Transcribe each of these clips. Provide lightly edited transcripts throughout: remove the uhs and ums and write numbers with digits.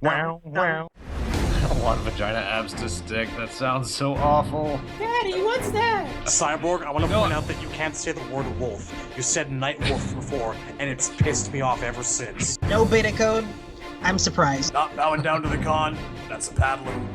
Wow, wow. I want vagina abs to stick. That sounds so awful. Daddy, what's that? Cyborg, I want to point out that you can't say the word wolf. You said night wolf before, and it's pissed me off ever since. No beta code? I'm surprised. Not bowing down to the con, that's a paddling.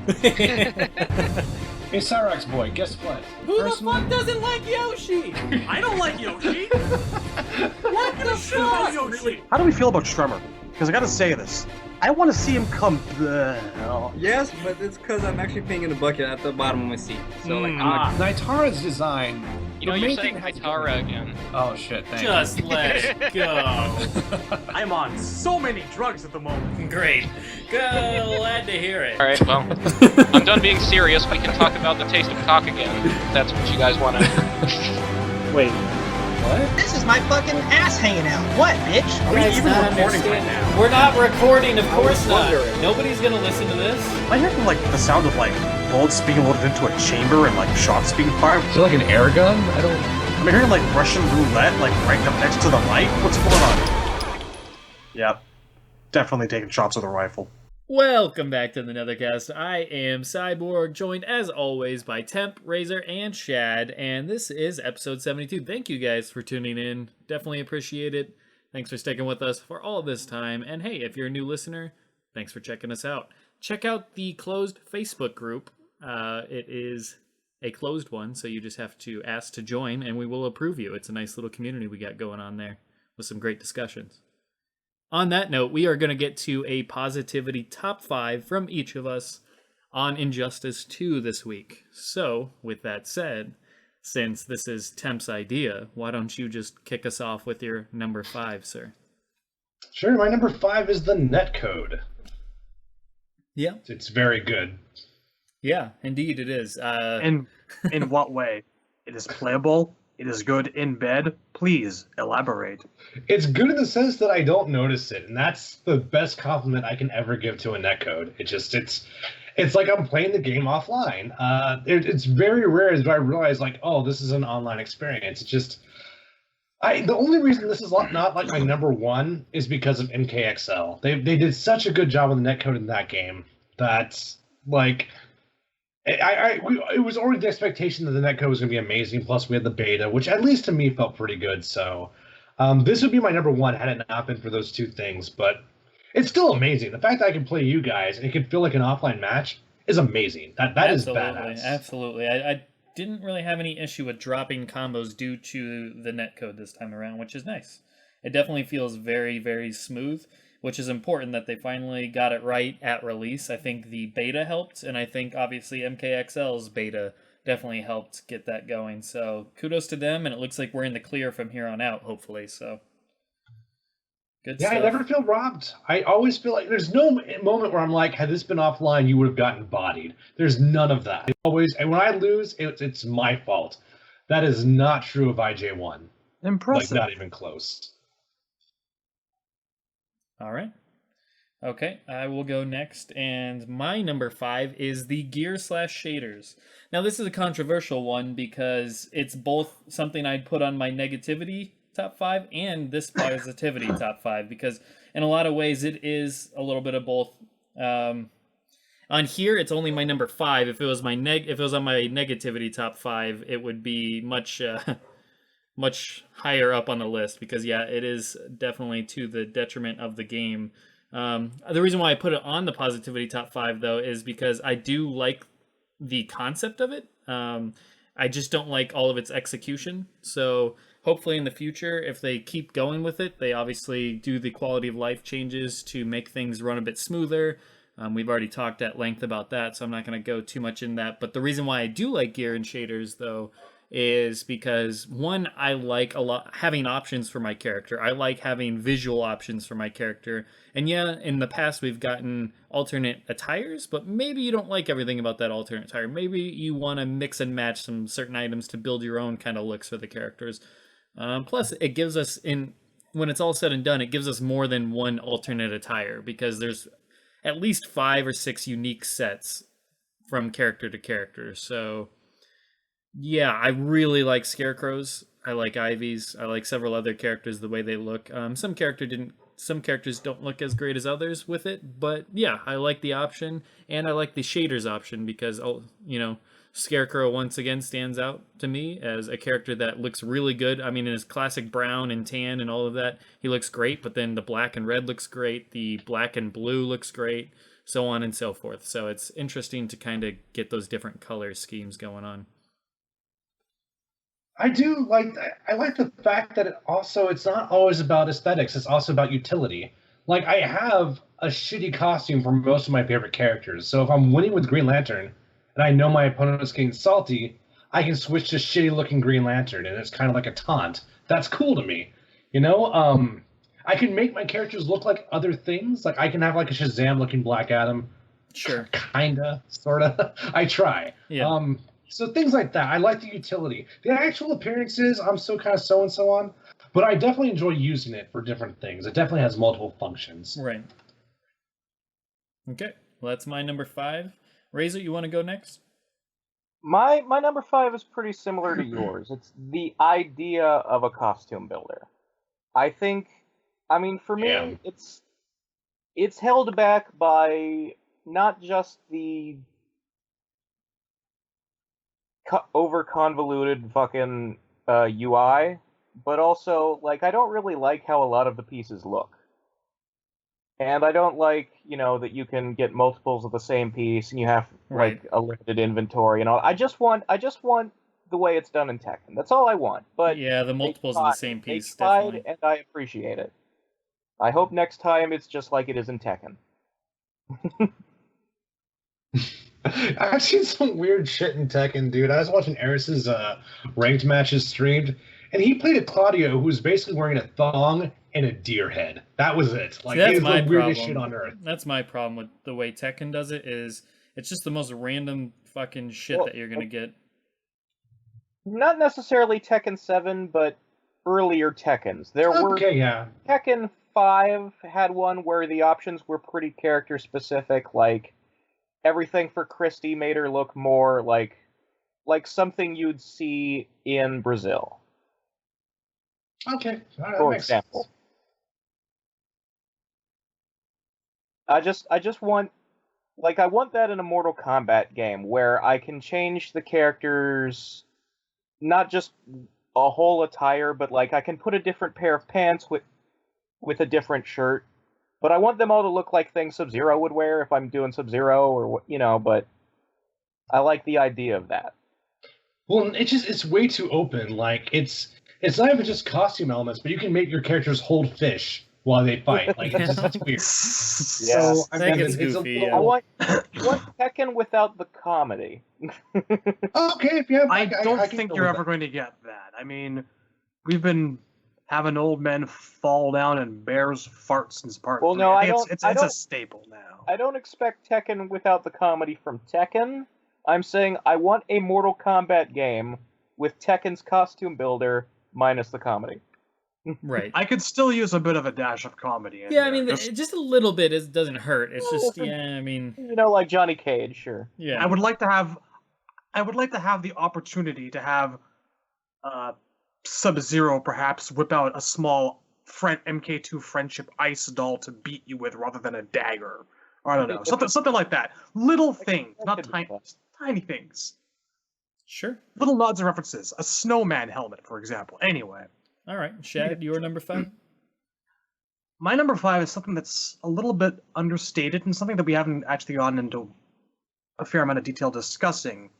Hey, Cyrax boy, guess what? Who the fuck doesn't like Yoshi? I don't like Yoshi! What the fuck? Yoshi! How do we feel about Tremor? Because I gotta say this. I want to see him come the hell. Yes, but it's because I'm actually peeing in a bucket at the bottom of my seat. So, like, Nitara's design. You know, you're saying Hytara again. Oh shit, thank you. Just let it go. I'm on so many drugs at the moment. Great. Glad to hear it. Alright, well, I'm done being serious. We can talk about the taste of cock again. If that's what you guys want to. Wait, what? This is my fucking ass hanging out. What, bitch? Are we Guys, even not recording right understand- now? We're not recording, of course not. wondering. Nobody's gonna listen to this. I hear like the sound of like bullets being loaded into a chamber and like shots being fired. Is it like an air gun? I don't. I'm hearing like Russian roulette like right up next to the mic. What's going on? Yep. Definitely taking shots with a rifle. Welcome back to the Nethercast. I am Cyborg, joined as always by Temp, Razor, and Shad, and this is episode 72. Thank you guys for tuning in. Definitely appreciate it. Thanks for sticking with us for all this time. And hey, if you're a new listener, thanks for checking us out. Check out the closed Facebook group. It is a closed one, so you just have to ask to join, and we will approve you. It's a nice little community we got going on there with some great discussions. On that note, we are going to get to a positivity top 5 from each of us on Injustice 2 this week. So, with that said, since this is Temp's idea, why don't you just kick us off with your number 5, sir? Sure, my number 5 is the netcode. Yeah. It's very good. Yeah, indeed it is. In what way? It is playable. It is good in bed. Please elaborate. It's good in the sense that I don't notice it, and that's the best compliment I can ever give to a netcode. It's like I'm playing the game offline. It's very rare that I realize like, oh, this is an online experience. It's just the only reason this is not like my number 1 is because of MKXL. They did such a good job on the netcode in that game that like. It was already the expectation that the netcode was going to be amazing. Plus, we had the beta, which at least to me felt pretty good. So, this would be my number 1 had it not been for those two things. But it's still amazing. The fact that I can play you guys and it can feel like an offline match is amazing. That is badass. Absolutely. I didn't really have any issue with dropping combos due to the netcode this time around, which is nice. It definitely feels very, very smooth, which is important that they finally got it right at release. I think the beta helped, and I think obviously MKXL's beta definitely helped get that going. So kudos to them, and it looks like we're in the clear from here on out, hopefully. So good stuff. I never feel robbed. I always feel like there's no moment where I'm like, had this been offline, you would have gotten bodied. There's none of that. And when I lose, it's my fault. That is not true of IJ1. Impressive. Like, not even close. All right. Okay, I will go next, and my number 5 is the gear/shaders. Now, this is a controversial one because it's both something I'd put on my negativity top 5 and this positivity top 5, because in a lot of ways it is a little bit of both. On here, it's only my number 5. If it was on my negativity top 5, it would be much higher up on the list, because yeah, it is definitely to the detriment of the game. The reason why I put it on the positivity top 5 though is because I do like the concept of it. I just don't like all of its execution. So hopefully in the future, if they keep going with it, they obviously do the quality of life changes to make things run a bit smoother. We've already talked at length about that, so I'm not going to go too much in that. But the reason why I do like gear and shaders though is because, one, I like a lot having options for my character. I like having visual options for my character. And yeah, in the past we've gotten alternate attires, but maybe you don't like everything about that alternate attire. Maybe you want to mix and match some certain items to build your own kind of looks for the characters. Plus, it gives us, when it's all said and done, it gives us more than one alternate attire, because there's at least 5 or 6 unique sets from character to character. So yeah, I really like Scarecrows. I like Ivy's. I like several other characters, the way they look. Some character didn't some characters don't look as great as others with it. But yeah, I like the option, and I like the shaders option because, Scarecrow once again stands out to me as a character that looks really good. I mean, in his classic brown and tan and all of that, he looks great, but then the black and red looks great, the black and blue looks great, so on and so forth. So it's interesting to kind of get those different color schemes going on. I do like. I like the fact that it's not always about aesthetics. It's also about utility. Like, I have a shitty costume for most of my favorite characters. So if I'm winning with Green Lantern, and I know my opponent's getting salty, I can switch to shitty looking Green Lantern, and it's kind of like a taunt. That's cool to me. I can make my characters look like other things. Like, I can have like a Shazam looking Black Adam. Sure. Kinda, sorta. I try. Yeah. So things like that. I like the utility. The actual appearances, I'm still kind of so and so on, but I definitely enjoy using it for different things. It definitely has multiple functions. Right. Okay. Well, that's my number 5. Razor, you want to go next? My number 5 is pretty similar to yours. It's the idea of a costume builder. For me, it's held back by not just the over convoluted fucking UI, but also, like, I don't really like how a lot of the pieces look. And I don't like, that you can get multiples of the same piece and you have like a limited inventory and all. I just want the way it's done in Tekken. That's all I want. But yeah, the multiples of the same piece, definitely. And I appreciate it. I hope next time it's just like it is in Tekken. I've seen some weird shit in Tekken, dude. I was watching Eris's ranked matches streamed, and he played a Claudio who was basically wearing a thong and a deer head. That was it. Like, that's it was my the weirdest problem. shit on earth. That's my problem with the way Tekken does it. Is it's just the most random fucking shit that you're gonna get. Not necessarily Tekken 7, but earlier Tekkens. Tekken 5 had one where the options were pretty character specific. Like, everything for Christie made her look more like something you'd see in Brazil. Okay, for example. Sense. I just want, I want that in a Mortal Kombat game where I can change the characters, not just a whole attire, but like I can put a different pair of pants with a different shirt. But I want them all to look like things Sub-Zero would wear if I'm doing Sub-Zero or but I like the idea of that. Well, it's way too open. Like, it's not even just costume elements, but you can make your characters hold fish while they fight. Like, that's weird. Yeah. So, I think it's goofy. I want Tekken without the comedy. Okay, if you have, I don't think you're ever going to get that. I mean, we've been having old men fall down and bears fart since part 3. Well, no, it's a staple now. I don't expect Tekken without the comedy from Tekken. I'm saying I want a Mortal Kombat game with Tekken's costume builder minus the comedy. Right. I could still use a bit of a dash of comedy. Yeah, I mean, just a little bit doesn't hurt. It's just, I mean, like Johnny Cage, sure. Yeah. I would like to have the opportunity to have Sub-Zero perhaps whip out a small MK2 friendship ice doll to beat you with rather than a dagger. Or I don't know, something like that. Little things, not tiny things. Sure. Little nods and references. A snowman helmet, for example. Anyway. All right, Shad, your number 5? My number 5 is something that's a little bit understated and something that we haven't actually gotten into a fair amount of detail discussing.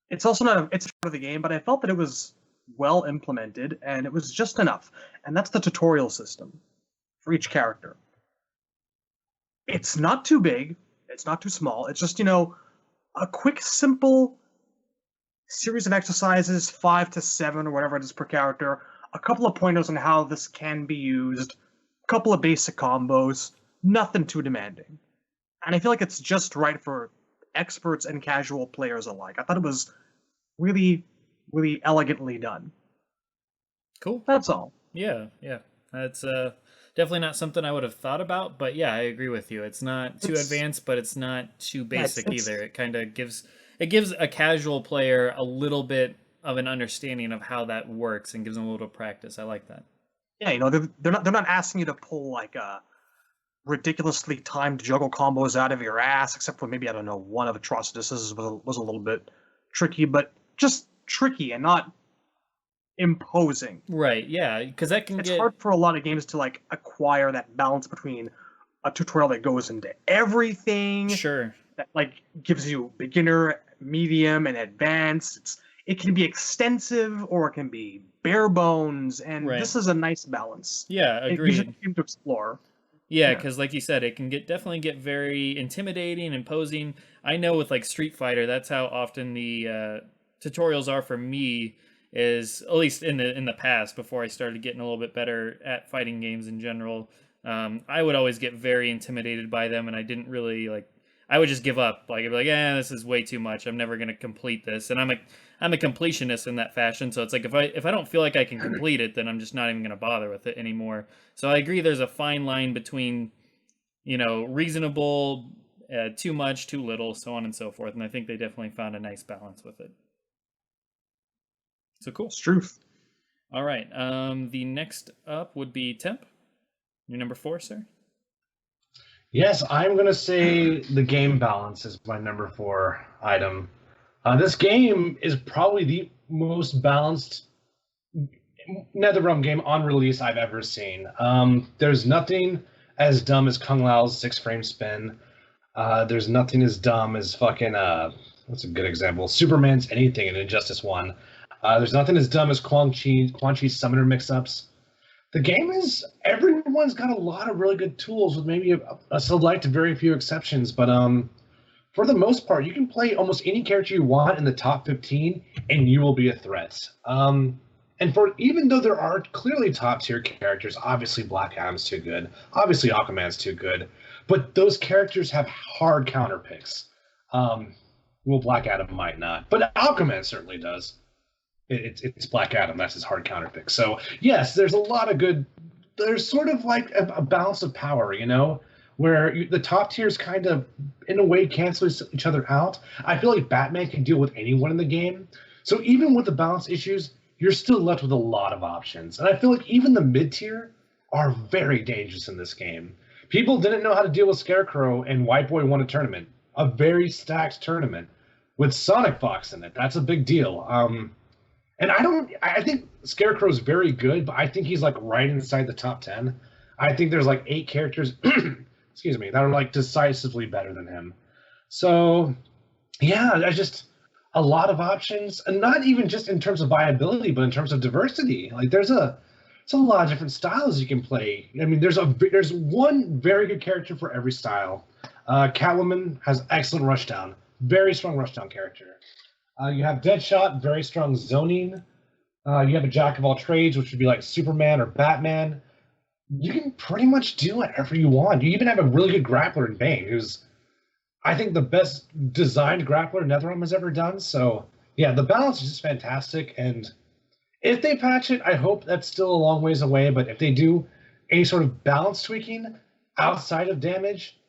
It's also it's part of the game, but I felt that it was well implemented and it was just enough. And that's the tutorial system for each character. It's not too big. It's not too small. It's just, a quick, simple series of exercises, 5 to 7 or whatever it is per character, a couple of pointers on how this can be used, a couple of basic combos, nothing too demanding. And I feel like it's just right for experts and casual players alike. I thought it was really, really elegantly done. Cool. That's all. Yeah. That's definitely not something I would have thought about, but yeah, I agree with you. It's not too advanced, but it's not too basic either. It kind of gives a casual player a little bit of an understanding of how that works and gives them a little practice. I like that. Yeah, they're not asking you to pull like a ridiculously timed juggle combos out of your ass, except for maybe, I don't know, one of Atrocitus was a little bit tricky, but just tricky and not imposing. Right, yeah, because that can It's get... hard for a lot of games to like acquire that balance between a tutorial that goes into everything, Sure. that like gives you beginner, medium, and advanced. It can be extensive or it can be bare bones, and Right. this is a nice balance. Yeah, It agreed. gives you a game to explore. Yeah, Yeah. because like you said, it can definitely get very intimidating, imposing. I know with like Street Fighter, that's how often the tutorials are for me. Is at least in the past, before I started getting a little bit better at fighting games in general, I would always get very intimidated by them, and I didn't really like. I would just give up. Like I'd be like, this is way too much. I'm never gonna complete this, and I'm a completionist in that fashion. So it's like if I don't feel like I can complete it, then I'm just not even gonna bother with it anymore. So I agree. There's a fine line between, reasonable, too much, too little, so on and so forth. And I think they definitely found a nice balance with it. So cool. It's truth. All right. The next up would be Temp. Your number 4, sir. Yes, I'm going to say the game balance is my number 4 item. This game is probably the most balanced NetherRealm game on release I've ever seen. There's nothing as dumb as Kung Lao's 6-frame spin. There's nothing as dumb as fucking, what's a good example? Superman's anything in Injustice 1. There's nothing as dumb as Quan Chi's summoner mix-ups. The game is, everyone's got a lot of really good tools with maybe a select very few exceptions, but for the most part, you can play almost any character you want in the top 15 and you will be a threat. And even though there are clearly top tier characters, obviously Black Adam's too good, obviously Aquaman's too good, but those characters have hard counter picks. Well, Black Adam might not, but Aquaman certainly does. It's Black Adam, that's his hard counter pick. So yes, there's a lot of good. There's sort of like a balance of power, where the top tiers kind of, in a way, cancel each other out. I feel like Batman can deal with anyone in the game. So even with the balance issues, you're still left with a lot of options. And I feel like even the mid tier are very dangerous in this game. People didn't know how to deal with Scarecrow, and White Boy won a tournament, a very stacked tournament with Sonic Fox in it. That's a big deal. And I think Scarecrow's very good, but I think he's like right inside the top 10. I think there's like 8 characters, excuse me, that are like decisively better than him. So yeah, a lot of options, and not even just in terms of viability, but in terms of diversity. Like there's a lot of different styles you can play. I mean, there's one very good character for every style. Catwoman has excellent rushdown, very strong rushdown character. You have Deadshot, very strong zoning. You have a Jack of all trades, which would be like Superman or Batman. You can pretty much do whatever you want. You even have a really good grappler in Bane, who's, I think, the best designed grappler NetherRealm has ever done. So yeah, the balance is just fantastic. And if they patch it, I hope that's still a long ways away. But if they do any sort of balance tweaking outside of damage,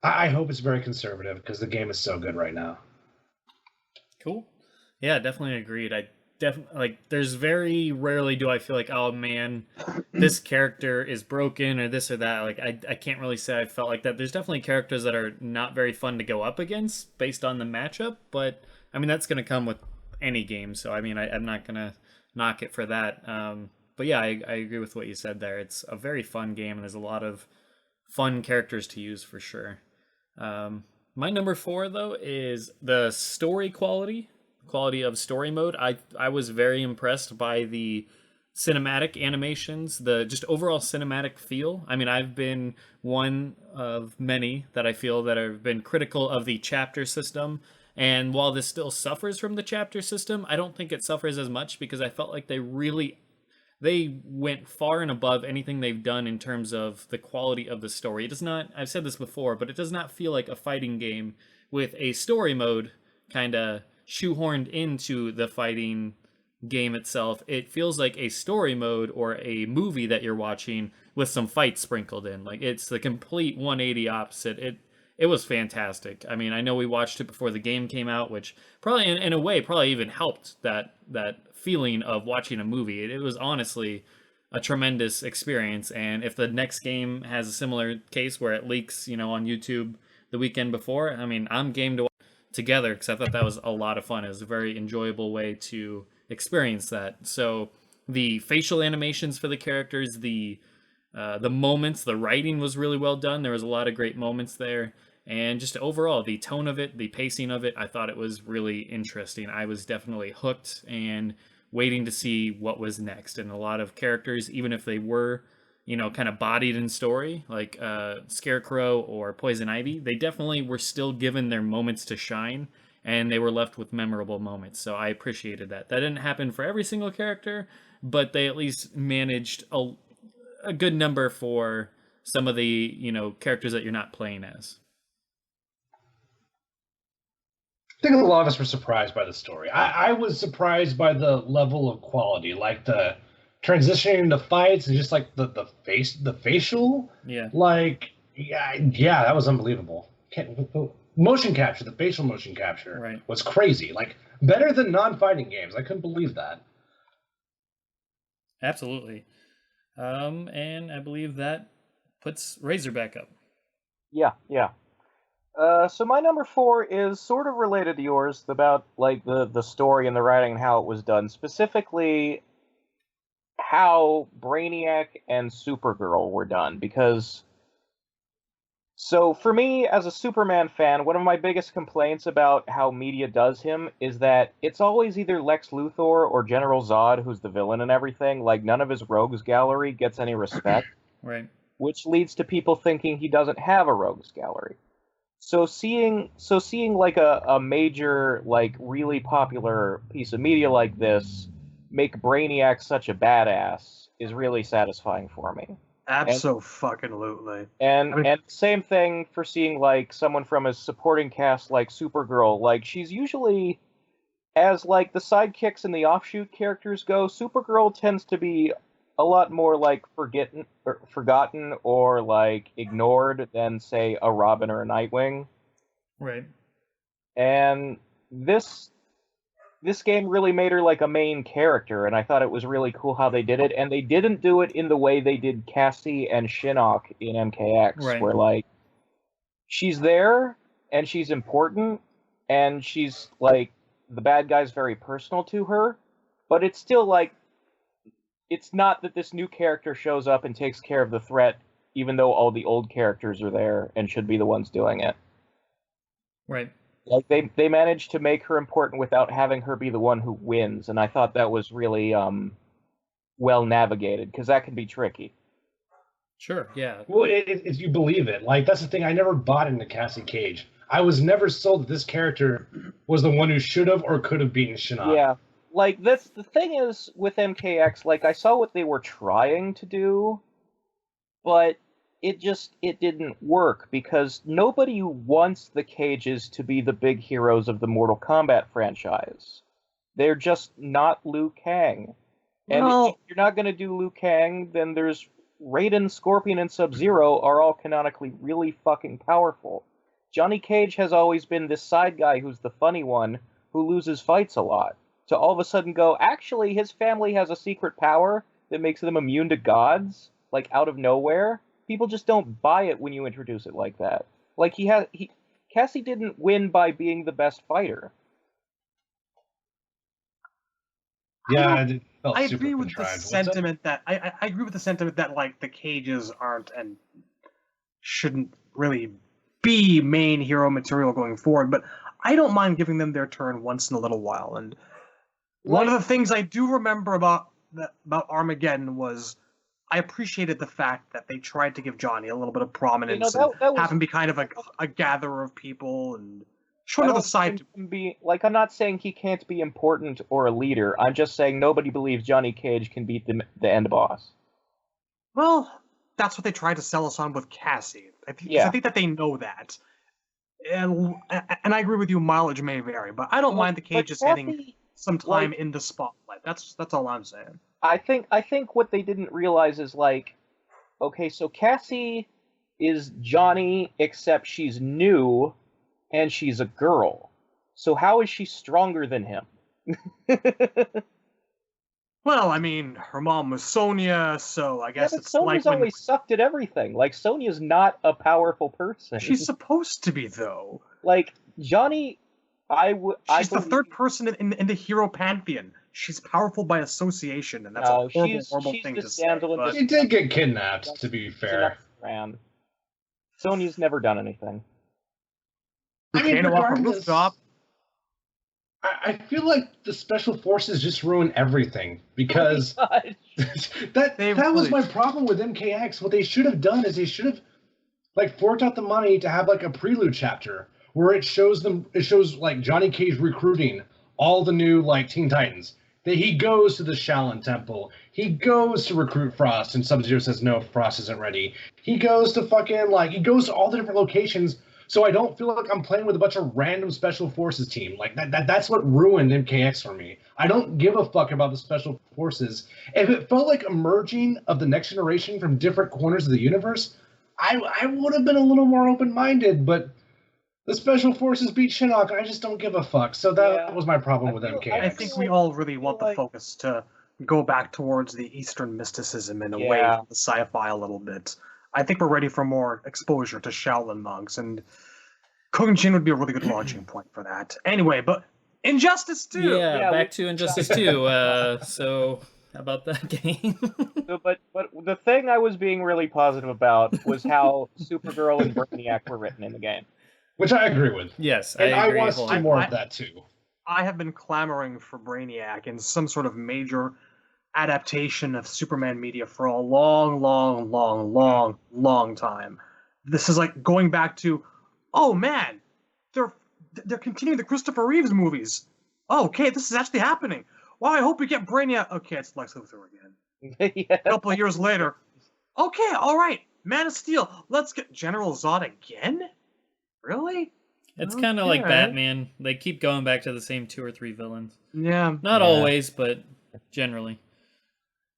I hope it's very conservative, because the game is so good right now. Cool. Yeah, definitely agreed. There's very rarely do I feel like, oh man, this character is broken or this or that. Like I can't really say I felt like that. There's definitely characters that are not very fun to go up against based on the matchup, but I mean that's gonna come with any game. So I mean I'm not gonna knock it for that. But yeah, I agree with what you said there. It's a very fun game and there's a lot of fun characters to use for sure. My number 4 though is the story quality of story mode. I was very impressed by the cinematic animations, the just overall cinematic feel. I mean, I've been one of many that I feel that have been critical of the chapter system. And while this still suffers from the chapter system, I don't think it suffers as much because I felt like they went far and above anything they've done in terms of the quality of the story. It does not, I've said this before, but it does not feel like a fighting game with a story mode kind of shoehorned into the fighting game itself. It feels like a story mode or a movie that you're watching with some fights sprinkled in. Like it's the complete 180 opposite. It was fantastic. I mean, I know we watched it before the game came out, which probably in a way probably even helped that feeling of watching a movie. It was honestly a tremendous experience. And if the next game has a similar case where it leaks, on YouTube the weekend before, I mean, I'm game to watch together because I thought that was a lot of fun. It was a very enjoyable way to experience that. So the facial animations for the characters, the moments, the writing was really well done. There was a lot of great moments there. And just overall, the tone of it, the pacing of it, I thought it was really interesting. I was definitely hooked and waiting to see what was next. And a lot of characters, even if they were, kind of bodied in story, like Scarecrow or Poison Ivy, they definitely were still given their moments to shine, and they were left with memorable moments. So I appreciated that. That didn't happen for every single character, but they at least managed a good number for some of the, characters that you're not playing as. I think a lot of us were surprised by the story. I was surprised by the level of quality, like the transitioning into fights and just like the facial. Yeah. Like, yeah, that was unbelievable. Motion capture, the facial motion capture was crazy. Like, better than non-fighting games. I couldn't believe that. Absolutely. And I believe that puts Razor back up. Yeah. So my number 4 is sort of related to yours about like the story and the writing and how it was done. Specifically, how Brainiac and Supergirl were done. Because, so for me, as a Superman fan, one of my biggest complaints about how media does him is that it's always either Lex Luthor or General Zod who's the villain and everything. Like, none of his rogues gallery gets any respect. Right. Which leads to people thinking he doesn't have a rogues gallery. So seeing like a major, like really popular piece of media like this make Brainiac such a badass is really satisfying for me. Abso-fucking-lutely. And same thing for seeing like someone from his supporting cast like Supergirl. Like, she's usually, as like the sidekicks and the offshoot characters go, Supergirl tends to be a lot more like forgotten or like ignored than say a Robin or a Nightwing. Right. And this game really made her like a main character, and I thought it was really cool how they did it. And they didn't do it in the way they did Cassie and Shinnok in MKX, where like she's there and she's important and she's like the bad guy's very personal to her, but it's still like, it's not that this new character shows up and takes care of the threat, even though all the old characters are there and should be the ones doing it. Right. Like, they managed to make her important without having her be the one who wins, and I thought that was really well navigated, because that can be tricky. Sure, yeah. Well, it's you believe it. Like, that's the thing. I never bought into Cassie Cage. I was never sold that this character was the one who should have or could have beaten Shinnok. Yeah. Like, the thing is, with MKX, like, I saw what they were trying to do, but it didn't work, because nobody wants the Cages to be the big heroes of the Mortal Kombat franchise. They're just not Liu Kang. And if you're not going to do Liu Kang, then there's Raiden, Scorpion, and Sub-Zero are all canonically really fucking powerful. Johnny Cage has always been this side guy who's the funny one, who loses fights a lot. To all of a sudden go, actually, his family has a secret power that makes them immune to gods, like, out of nowhere. People just don't buy it when you introduce it like that. Like, Cassie didn't win by being the best fighter. Yeah, I agree with the sentiment that I agree with the sentiment that like the Cages aren't and shouldn't really be main hero material going forward, but I don't mind giving them their turn once in a little while. And one of the things I do remember about Armageddon was I appreciated the fact that they tried to give Johnny a little bit of prominence and have him be kind of a gatherer of people and show another side. Like, I'm not saying he can't be important or a leader. I'm just saying nobody believes Johnny Cage can beat the end boss. Well, that's what they tried to sell us on with Cassie. I think that they know that. And I agree with you, mileage may vary, but I don't mind the Cages getting some time in the spotlight. That's all I'm saying. I think what they didn't realize is, like, okay, so Cassie is Johnny, except she's new, and she's a girl. So how is she stronger than him? Well, I mean, her mom was Sonya, so I Yeah, guess but it's like Sonya's when always sucked at everything. Like, Sonya's not a powerful person. she's supposed to be, though. like Johnny. She's the third person in the hero pantheon. She's powerful by association, and that's a horrible she's thing the to say. damsel in but- She did get kidnapped, to be fair. Sonya's never done anything. I mean, Volcano off a regardless, rooftop. I feel like the special forces just ruin everything because that was my problem with MKX. What they should have done is they should have like forked out the money to have like a prelude chapter where it shows like Johnny Cage recruiting all the new like Teen Titans. That he goes to the Shaolin Temple. He goes to recruit Frost, and Sub-Zero says no, Frost isn't ready. He goes to he goes to all the different locations. So I don't feel like I'm playing with a bunch of random special forces team. Like that's what ruined MKX for me. I don't give a fuck about the special forces. If it felt like a merging of the next generation from different corners of the universe, I would have been a little more open-minded, but the special forces beat Shinnok, and I just don't give a fuck. So that was my problem with MKX. I think we all really want the focus to go back towards the Eastern mysticism and away from the sci-fi a little bit. I think we're ready for more exposure to Shaolin monks, and Kung Jin would be a really good launching point for that. Anyway, but Injustice 2! Yeah, back to Injustice 2. So, how about that game? But the thing I was being really positive about was how Supergirl and Brainiac were written in the game. Which I agree with. Yes, and I agree want to see more of that too. I have been clamoring for Brainiac in some sort of major adaptation of Superman media for a long time. This is like going back to, oh man, they're continuing the Christopher Reeves movies. Oh, okay, this is actually happening. Well, I hope we get Brainiac. Okay, it's Lex Luthor again. A couple of years later. Okay, all right, Man of Steel. Let's get General Zod again. Really? It's kind of like Batman. They keep going back to the same 2 or 3 villains. Yeah. Not always, but generally.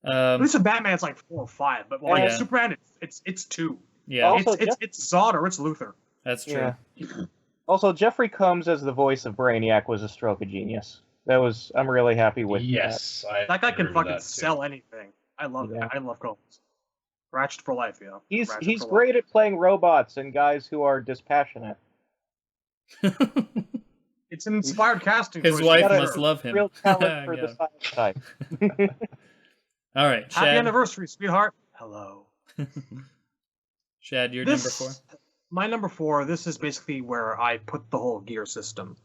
At least with Batman, it's like 4 or 5. But Superman, it's 2. Yeah. Also, it's Zod or it's Luthor. That's true. Yeah. Also, Jeffrey Combs as the voice of Brainiac was a stroke of genius. I'm really happy with that. That guy can fucking sell anything. I love that. I love Combs. Ratchet for life, He's great at playing robots and guys who are dispassionate. It's an inspired casting. His wife must love him. Real talent for the science type. All right, Shad. Happy anniversary, sweetheart. Hello. Shad, your number 4. My number 4. This is basically where I put the whole gear system.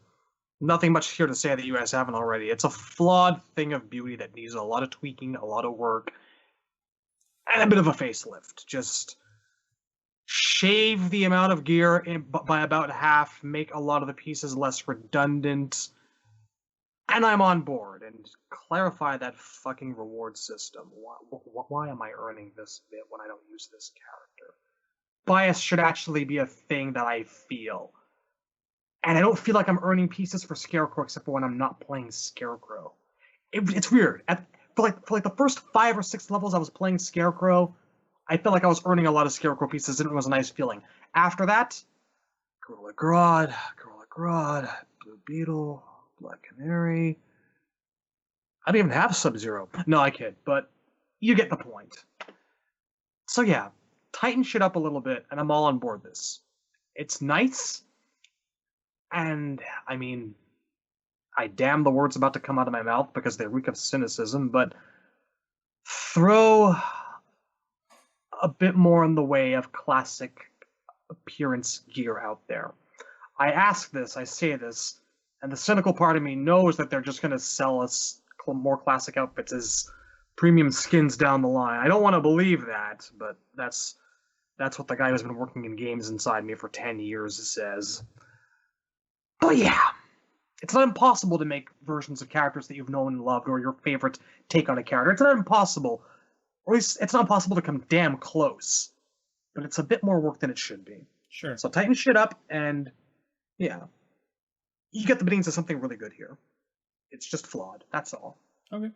Nothing much here to say that you guys haven't already. It's a flawed thing of beauty that needs a lot of tweaking, a lot of work, and a bit of a facelift. Just shave the amount of gear by about half, make a lot of the pieces less redundant, and I'm on board. And clarify that fucking reward system. Why am I earning this bit when I don't use this character? Bias should actually be a thing that I feel. And I don't feel like I'm earning pieces for Scarecrow except for when I'm not playing Scarecrow. It's weird. For like the first 5 or 6 levels I was playing Scarecrow, I felt like I was earning a lot of Scarecrow pieces, and it was a nice feeling. After that, Gorilla Grodd, Blue Beetle, Black Canary. I don't even have Sub-Zero. No, I kid, but you get the point. So yeah, tighten shit up a little bit, and I'm all on board this. It's nice, and I mean, I damn the words about to come out of my mouth because they reek of cynicism, but throw a bit more in the way of classic appearance gear out there. I ask this, I say this, and the cynical part of me knows that they're just going to sell us more classic outfits as premium skins down the line. I don't want to believe that, but that's what the guy who's been working in games inside me for 10 years says. But yeah, it's not impossible to make versions of characters that you've known and loved or your favorite take on a character. It's not impossible. Or at least it's not possible to come damn close, but it's a bit more work than it should be. Sure. So tighten shit up, and yeah, you get the beginnings of something really good here. It's just flawed. That's all. Okay.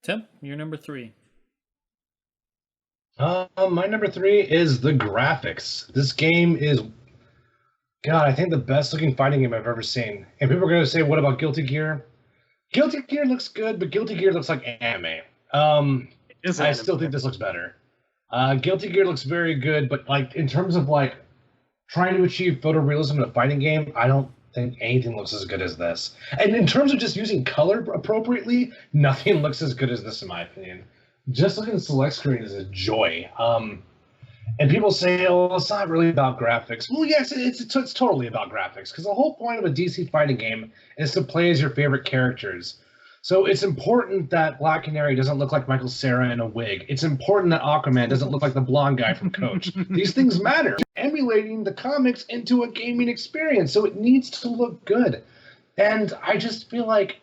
Tim, your number 3. My number 3 is the graphics. This game is, God, I think the best looking fighting game I've ever seen. And people are going to say, what about Guilty Gear? Guilty Gear looks good, but Guilty Gear looks like anime. I still think this looks better. Guilty Gear looks very good, but like in terms of like trying to achieve photorealism in a fighting game, I don't think anything looks as good as this. And in terms of just using color appropriately, nothing looks as good as this in my opinion. Just looking at the select screen is a joy. And people say, "Oh, it's not really about graphics." Well, yes, it's totally about graphics because the whole point of a DC fighting game is to play as your favorite characters. So it's important that Black Canary doesn't look like Michael Cera in a wig. It's important that Aquaman doesn't look like the blonde guy from Coach. These things matter. Emulating the comics into a gaming experience, so it needs to look good. And I just feel like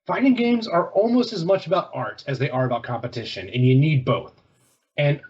fighting games are almost as much about art as they are about competition, and you need both. And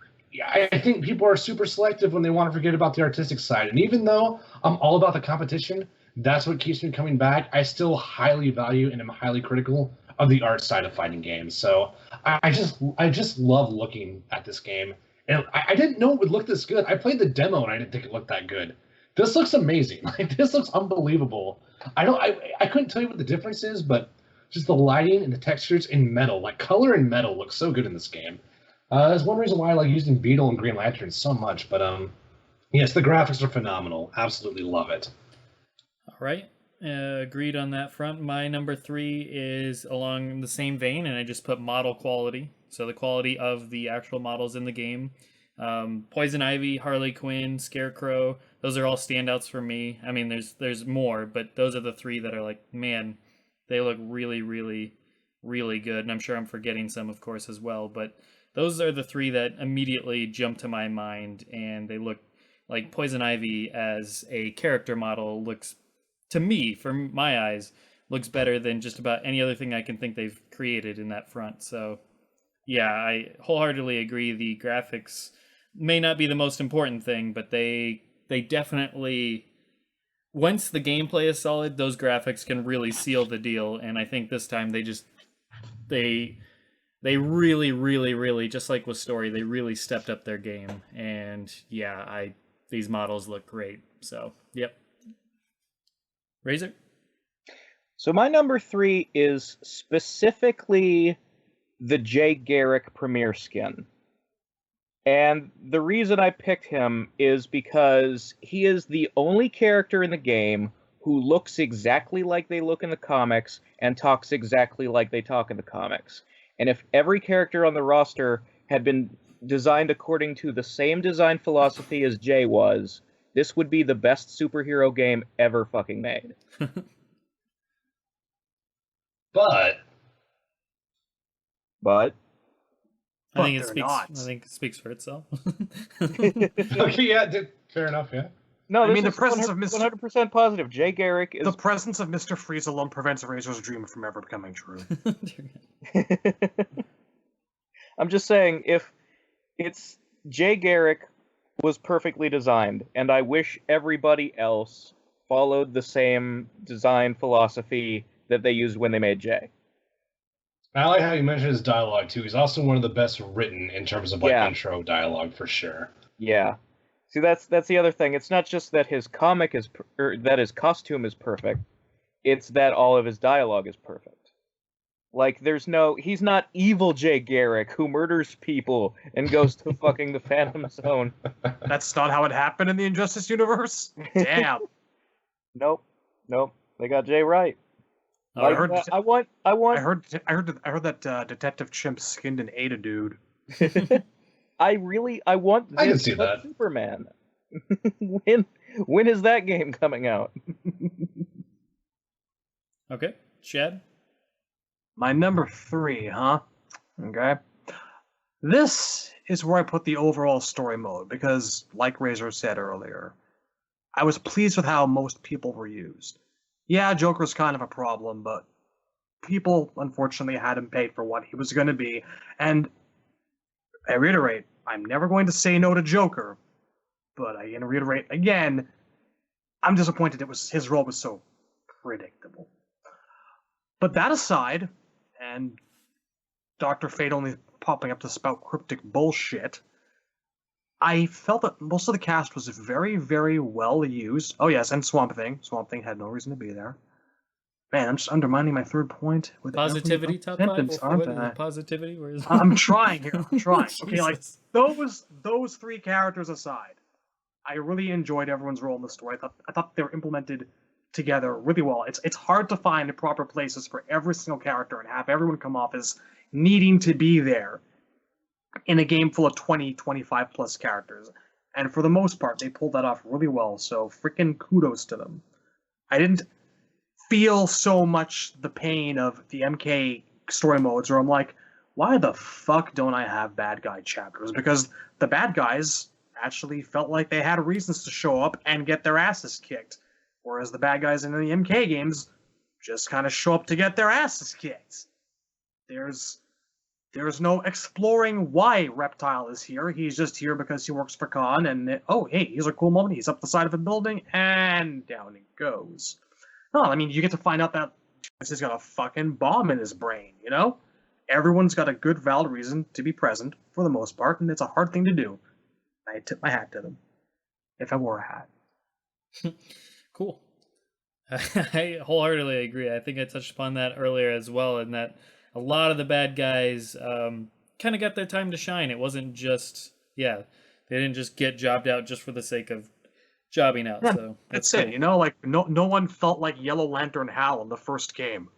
I think people are super selective when they want to forget about the artistic side. And even though I'm all about the competition, that's what keeps me coming back. I still highly value and am highly critical of the art side of fighting games. So I just love looking at this game. And I didn't know it would look this good. I played the demo and I didn't think it looked that good. This looks amazing. Like this looks unbelievable. I couldn't tell you what the difference is, but just the lighting and the textures in metal, like color and metal, looks so good in this game. That's one reason why I like using Beetle and Green Lantern so much. But yes, the graphics are phenomenal. Absolutely love it. All right. Agreed on that front. My number 3 is along the same vein, and I just put model quality. So the quality of the actual models in the game. Poison Ivy, Harley Quinn, Scarecrow, those are all standouts for me. I mean, there's more, but those are the 3 that are like, man, they look really, really, really good. And I'm sure I'm forgetting some, of course, as well. But those are the 3 that immediately jump to my mind, and they look like Poison Ivy as a character model looks, to me, from my eyes, looks better than just about any other thing I can think they've created in that front. So, yeah, I wholeheartedly agree. The graphics may not be the most important thing, but they definitely, once the gameplay is solid, those graphics can really seal the deal. And I think this time they really, really, really, just like with Story, they really stepped up their game. And yeah, these models look great. So, yep. Razor? So my number 3 is specifically the Jay Garrick Premier skin. And the reason I picked him is because he is the only character in the game who looks exactly like they look in the comics and talks exactly like they talk in the comics. And if every character on the roster had been designed according to the same design philosophy as Jay was, this would be the best superhero game ever fucking made. But I think it speaks for itself. okay, yeah, fair enough, yeah. No, I mean the presence of 100% positive. Jay Garrick is the presence of Mr. Freeze alone prevents Razor's dream from ever becoming true. I'm just saying, if it's Jay Garrick was perfectly designed, and I wish everybody else followed the same design philosophy that they used when they made Jay. I like how you mentioned his dialogue too. He's also one of the best written in terms of intro dialogue for sure. Yeah. See, that's the other thing. It's not just that his that his costume is perfect. It's that all of his dialogue is perfect. Like, he's not evil Jay Garrick who murders people and goes to fucking the Phantom Zone. That's not how it happened in the Injustice universe? Damn. Nope. They got Jay right. I heard that Detective Chimp skinned an Ada dude. I want this I can see that. Superman. When is that game coming out? Okay, Shad? My number 3, huh? Okay. This is where I put the overall story mode, because, like Razor said earlier, I was pleased with how most people were used. Yeah, Joker's kind of a problem, but people, unfortunately, had him paid for what he was going to be, and I reiterate, I'm never going to say no to Joker, but I reiterate again, I'm disappointed his role was so predictable. But that aside, and Dr. Fate only popping up to spout cryptic bullshit, I felt that most of the cast was very, very well used. Oh yes, and Swamp Thing. Swamp Thing had no reason to be there. Man, I'm just undermining my third point with Positivity every top 5? sentence, What aren't is I? it? Positivity? Where is it? I'm trying here. I'm trying. Okay, like Jesus. those three characters aside, I really enjoyed everyone's role in the story. I thought they were implemented together really well. It's hard to find the proper places for every single character and have everyone come off as needing to be there in a game full of 20, 25 plus characters. And for the most part, they pulled that off really well. So freaking kudos to them. I didn't feel so much the pain of the MK story modes where I'm like, why the fuck don't I have bad guy chapters? Because the bad guys actually felt like they had reasons to show up and get their asses kicked. Whereas the bad guys in the MK games just kind of show up to get their asses kicked. There's no exploring why Reptile is here. He's just here because he works for Khan, and oh, hey, here's a cool moment. He's up the side of a building, and down he goes. No, I mean, you get to find out that he's got a fucking bomb in his brain, you know? Everyone's got a good, valid reason to be present, for the most part, and it's a hard thing to do. I tip my hat to them. If I wore a hat. Cool. I wholeheartedly agree. I think I touched upon that earlier as well, in that a lot of the bad guys kind of got their time to shine. It wasn't just, they didn't just get jobbed out just for the sake of jobbing out. Yeah, so that's it. You know, like no one felt like Yellow Lantern Hal in the first game.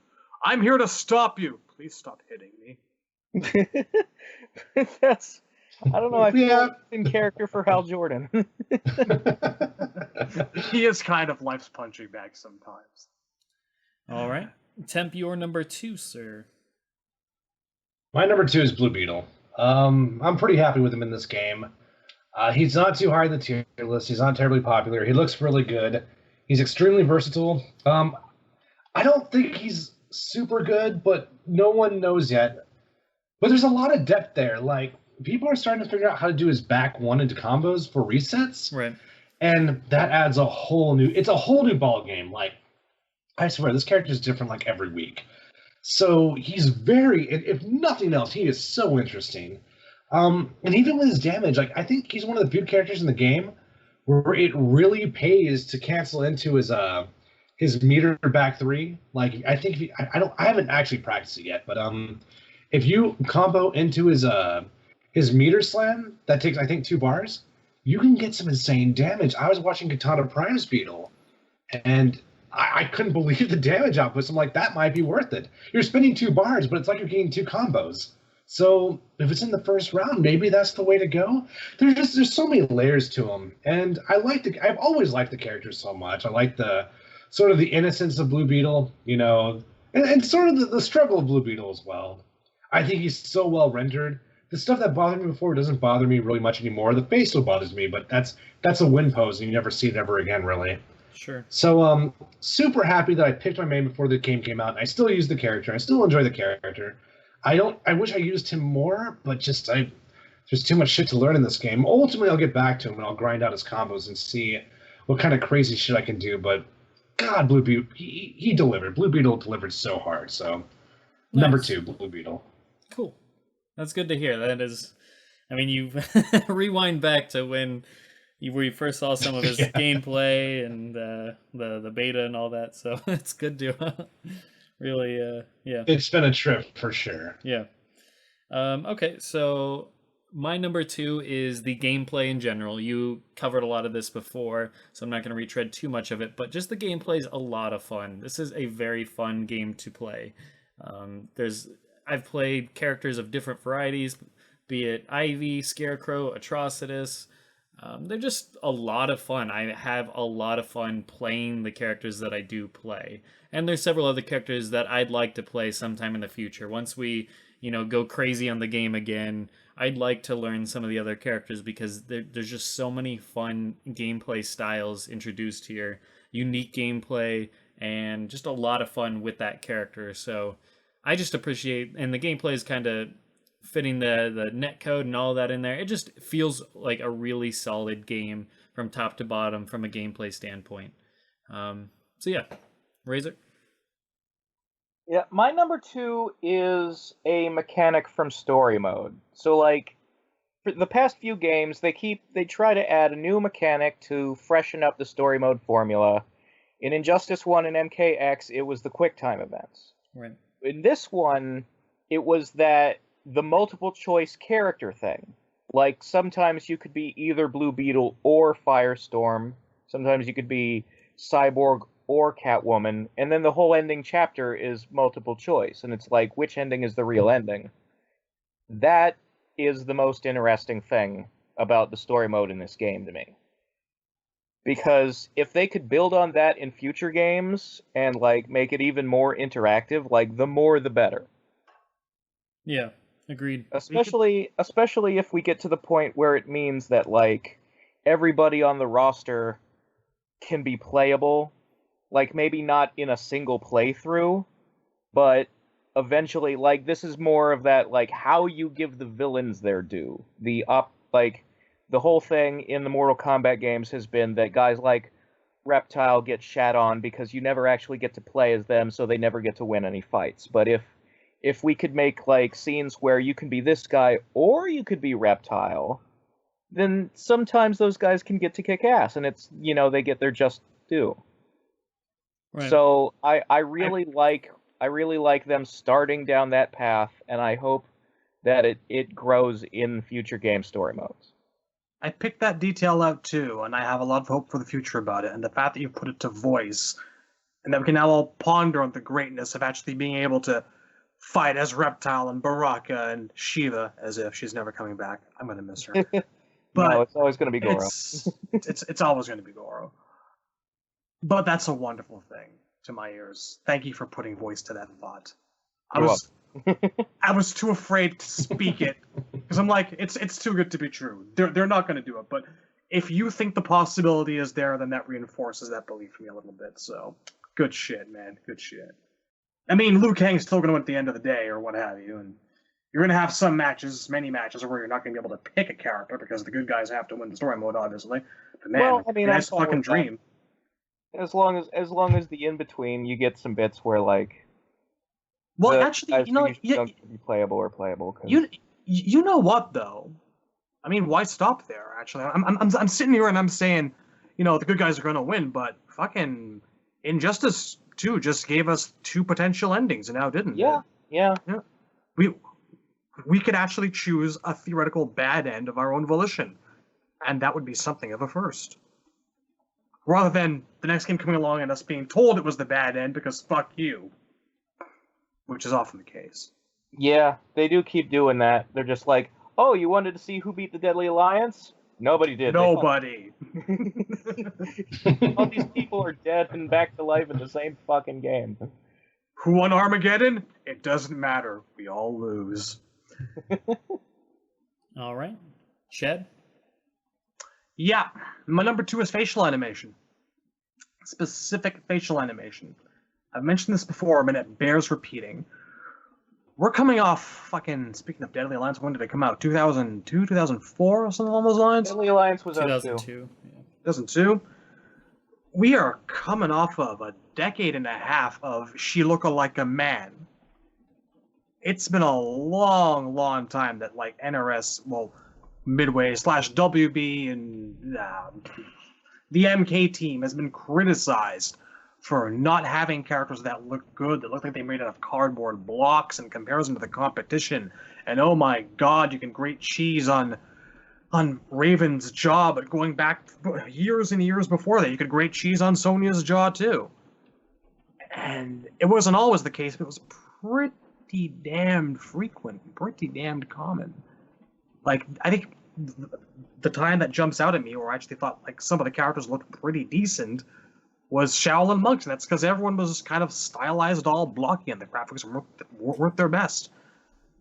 I'm here to stop you. Please stop hitting me. That's, I don't know, I feel Yeah. like in character for Hal Jordan. He is kind of life's punching bag sometimes. All right. Temp, your number 2, sir. My number 2 is Blue Beetle. I'm pretty happy with him in this game. He's not too high in the tier list. He's not terribly popular. He looks really good. He's extremely versatile. I don't think he's super good, but no one knows yet. But there's a lot of depth there. Like, people are starting to figure out how to do his back one into combos for resets. Right. And that adds it's a whole new ball game. Like, I swear, this character is different like every week. So he's if nothing else, he is so interesting. And even with his damage, like, I think he's one of the few characters in the game where it really pays to cancel into his meter back 3. Like, I think I haven't actually practiced it yet, but if you combo into his meter slam, that takes, I think, 2 bars, you can get some insane damage. I was watching Katana Prime's Beetle, and I couldn't believe the damage output. So I'm like, that might be worth it. You're spending 2 bars, but it's like you're getting 2 combos. So if it's in the first round, maybe that's the way to go. There's so many layers to him, and I've always liked the character so much. I like the sort of the innocence of Blue Beetle, you know, and sort of the struggle of Blue Beetle as well. I think he's so well rendered. The stuff that bothered me before doesn't bother me really much anymore. The face still bothers me, but that's a win pose, and you never see it ever again, really. Sure. So super happy that I picked my main before the game came out. I still use the character. I still enjoy the character. I wish I used him more, but there's too much shit to learn in this game. Ultimately, I'll get back to him and I'll grind out his combos and see what kind of crazy shit I can do. But God, Blue Beetle, he delivered. Blue Beetle delivered so hard. So Nice. Number 2, Blue Beetle. Cool. That's good to hear. That is, I mean, you rewind back to where you first saw some of his gameplay and the beta and all that. So it's good to really, yeah. It's been a trip for sure. Yeah. Okay, so my number 2 is the gameplay in general. You covered a lot of this before, so I'm not going to retread too much of it, but just the gameplay is a lot of fun. This is a very fun game to play. I've played characters of different varieties, be it Ivy, Scarecrow, Atrocitus. They're just a lot of fun. I have a lot of fun playing the characters that I do play. And there's several other characters that I'd like to play sometime in the future. Once we, go crazy on the game again, I'd like to learn some of the other characters because there's just so many fun gameplay styles introduced here. Unique gameplay and just a lot of fun with that character. So I just appreciate, and the gameplay is kind of fitting the netcode and all that in there. It just feels like a really solid game from top to bottom from a gameplay standpoint. So yeah, Razor. Yeah, my number 2 is a mechanic from story mode. So, like, for the past few games, they try to add a new mechanic to freshen up the story mode formula. In Injustice 1 and MKX, it was the QuickTime events. Right. In this one, it was that the multiple choice character thing. Like, sometimes you could be either Blue Beetle or Firestorm. Sometimes you could be Cyborg or Catwoman. And then the whole ending chapter is multiple choice. And it's like, which ending is the real ending? That is the most interesting thing about the story mode in this game to me. Because if they could build on that in future games and, like, make it even more interactive, like, the more the better. Yeah, agreed. Especially if we get to the point where it means that, like, everybody on the roster can be playable. Like, maybe not in a single playthrough, but eventually, like, this is more of that, like, how you give the villains their due. The whole thing in the Mortal Kombat games has been that guys like Reptile get shat on because you never actually get to play as them, so they never get to win any fights. But if we could make, like, scenes where you can be this guy or you could be Reptile, then sometimes those guys can get to kick ass, and it's, you know, they get their just due. Right. So I really like them starting down that path, and I hope that it grows in future game story modes. I picked that detail out too, and I have a lot of hope for the future about it. And the fact that you put it to voice, and that we can now all ponder on the greatness of actually being able to fight as Reptile and Baraka and Shiva, as if she's never coming back. I'm gonna miss her. But no, it's always gonna be Goro. It's always gonna be Goro. But that's a wonderful thing to my ears. Thank you for putting voice to that thought. I was too afraid to speak it because I'm like, it's too good to be true. They're not going to do it. But if you think the possibility is there, then that reinforces that belief for me a little bit. So good shit, man. Good shit. I mean, Liu Kang's still going to win at the end of the day or what have you, and you're going to have some matches, many matches, where you're not going to be able to pick a character because the good guys have to win the story mode, obviously. But man, well, I mean, nice fucking dream. As long as the in between, you get some bits where, like, well, actually, you know, don't be playable or playable. You know what though? I mean, why stop there? Actually, I'm sitting here and I'm saying, you know, the good guys are going to win, but fucking Injustice 2 just gave us 2 potential endings, and now didn't it? Yeah. We could actually choose a theoretical bad end of our own volition, and that would be something of a first. Rather than the next game coming along and us being told it was the bad end because fuck you. Which is often the case. Yeah, they do keep doing that. They're just like, oh, you wanted to see who beat the Deadly Alliance? Nobody did. Nobody. All these people are dead and back to life in the same fucking game. Who won Armageddon? It doesn't matter. We all lose. All right. Shed? Yeah. My number 2 is facial animation. Specific facial animation. I've mentioned this before, but it bears repeating. We're coming off fucking, speaking of Deadly Alliance, when did it come out? 2002, 2004, or something along those lines? Deadly Alliance was 2002. Yeah. 2002? We are coming off of a decade and a half of She Looka Like a Man. It's been a long, long time that, like, NRS, well, Midway / WB and the MK team has been criticized for not having characters that look good, that look like they made out of cardboard blocks in comparison to the competition. And oh my god, you can grate cheese on Raven's jaw, but going back years and years before that, you could grate cheese on Sonya's jaw too. And it wasn't always the case, but it was pretty damned frequent, pretty damned common. Like, I think the time that jumps out at me, or I actually thought like some of the characters looked pretty decent, was Shaolin Monks, and that's because everyone was kind of stylized all blocky and the graphics weren't their best.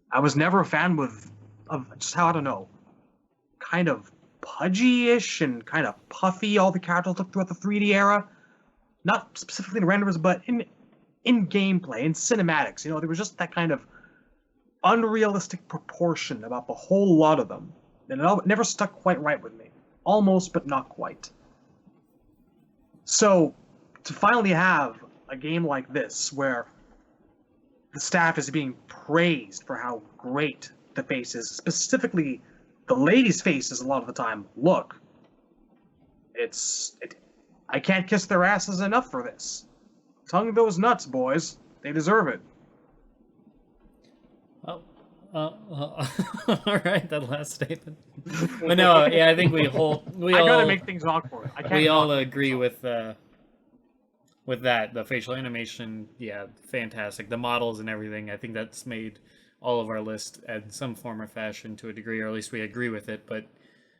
I was never a fan of just how, I don't know, kind of pudgy-ish and kind of puffy all the characters looked throughout the 3D era. Not specifically in renders, but in gameplay, in cinematics. You know, there was just that kind of unrealistic proportion about the whole lot of them. And it never stuck quite right with me. Almost, but not quite. So, to finally have a game like this, where the staff is being praised for how great the faces, specifically the ladies' faces a lot of the time, look, I can't kiss their asses enough for this. Tongue those nuts, boys. They deserve it. Oh, all right, that last statement. But no, yeah, I think I gotta make things awkward. We all agree with that. The facial animation, yeah, fantastic. The models and everything, I think that's made all of our list in some form or fashion to a degree, or at least we agree with it. But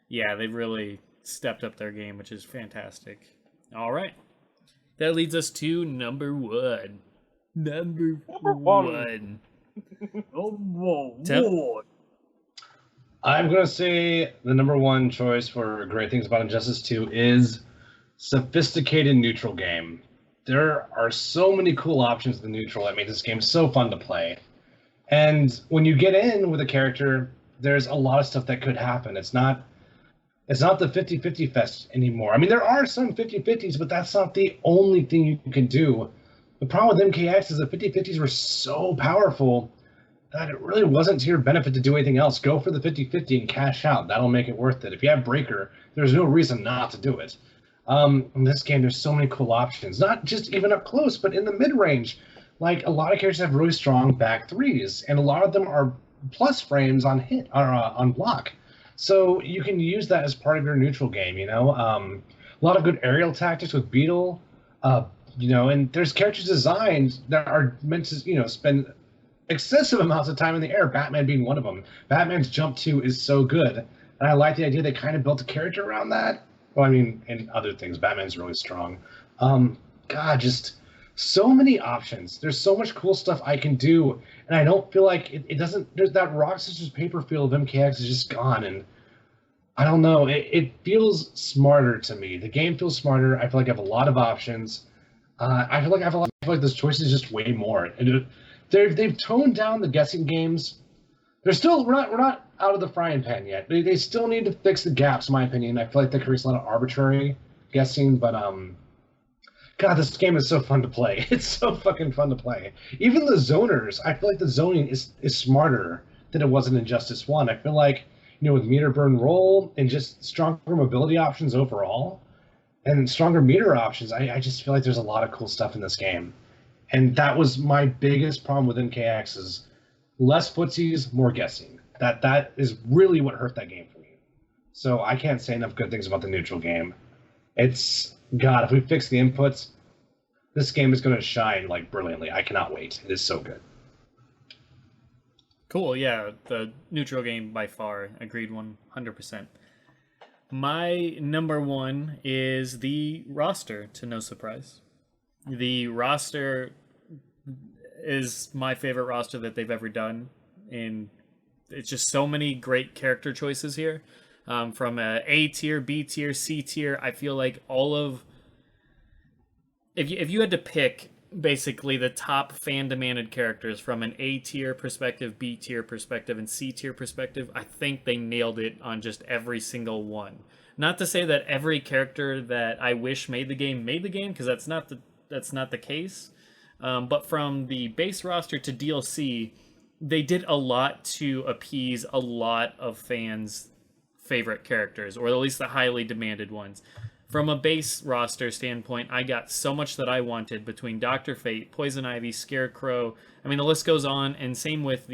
yeah, they've really stepped up their game, which is fantastic. All right. That leads us to number one. Number one. I'm going to say the number one choice for great things about Injustice 2 is sophisticated neutral game. There are so many cool options in the neutral that make this game so fun to play. And when you get in with a character, there's a lot of stuff that could happen. It's not the 50-50 fest anymore. I mean, there are some 50-50s, but that's not the only thing you can do. The problem with MKX is the 50-50s were so powerful that it really wasn't to your benefit to do anything else. Go for the 50-50 and cash out. That'll make it worth it. If you have Breaker, there's no reason not to do it. In this game, there's so many cool options. Not just even up close, but in the mid-range. Like, a lot of characters have really strong back threes, and a lot of them are plus frames on hit or on block. So you can use that as part of your neutral game, you know? A lot of good aerial tactics with Beetle, you know, and there's characters designed that are meant to, you know, spend excessive amounts of time in the air, Batman being one of them. Batman's jump 2 is so good, and I like the idea they kind of built a character around that. Well, I mean, and other things, Batman's really strong. God, just so many options. There's so much cool stuff I can do, and I don't feel like it doesn't. There's that rock scissors paper feel of MKX is just gone, and I don't know. It feels smarter to me. The game feels smarter. I feel like I have a lot of options. I feel like this choice is just way more. And they've toned down the guessing games. We're not out of the frying pan yet. They still need to fix the gaps, in my opinion. I feel like that creates a lot of arbitrary guessing, but God, this game is so fun to play. It's so fucking fun to play. Even the zoners, I feel like the zoning is smarter than it was in Injustice 1. I feel like, you know, with meter burn roll and just stronger mobility options overall and stronger meter options, I just feel like there's a lot of cool stuff in this game. And that was my biggest problem with MKX is less footsies, more guessing. That is really what hurt that game for me. So I can't say enough good things about the neutral game. God, if we fix the inputs, this game is going to shine like brilliantly. I cannot wait. It is so good. Cool, yeah. The neutral game by far. Agreed 100%. My number one is the roster, to no surprise. The roster is my favorite roster that they've ever done. And it's just so many great character choices here. From A tier, B tier, C tier, I feel like all of... If you had to pick basically the top fan-demanded characters from an A tier perspective, B tier perspective, and C tier perspective, I think they nailed it on just every single one. Not to say that every character that I wish made the game, because that's not the case. But from the base roster to DLC, they did a lot to appease a lot of fans' favorite characters, or at least the highly demanded ones. From a base roster standpoint, I got so much that I wanted between Dr. Fate, Poison Ivy, Scarecrow. I mean, the list goes on, and same with